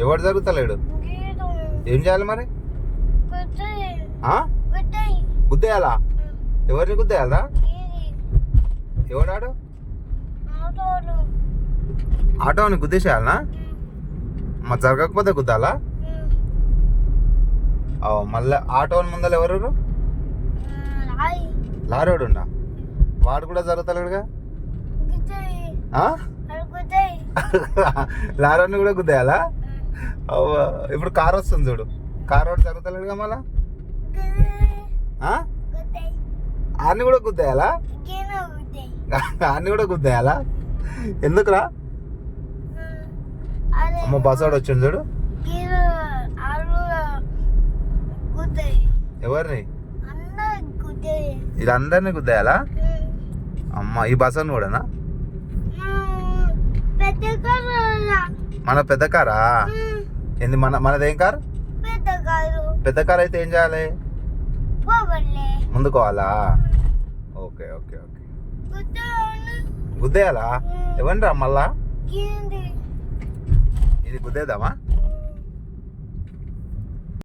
ఎవడు జరుగుతలేడు? ఏం చేయాలి మరి? గుద్దేయాలా? ఎవరిని గుద్దేయాలా? ఎవడాడు? ఆటోని గుద్దేసేయాలనా? మరి జరగకపోతే గుద్దాలా? మళ్ళీ ఆటోని ముందర ఎవరు? లారోడు ఉండా? వాడు కూడా జరుగుతలేడుగా. లారోని కూడా గుద్దేయాలా? ఇప్పుడు కార్ వస్తుంది చూడు, కార్ వాడు జరుగుతలేడుగా మళ్ళా. ఆన్ని కూడా గుద్దేయాలా? ఆన్ని కూడా గుద్దేయాలా? ఎందుకురా? అమ్మ బస్ వాడు వచ్చిండు చూడు. ఎవరిని? వీళ్ళందరినీ గుద్దేయాలా? అమ్మ ఈ బస్ అని కూడానా? మన పెద్ద కారా? ఏంది మనదేం కారు? పెద్ద కారు అయితే ఏం చేయాలి? ముందుకోవాలా? Okay okay okay. గుద్దేయాలా? ఇవ్వండి రా మళ్ళా. ఇది గుద్దేద్దామా?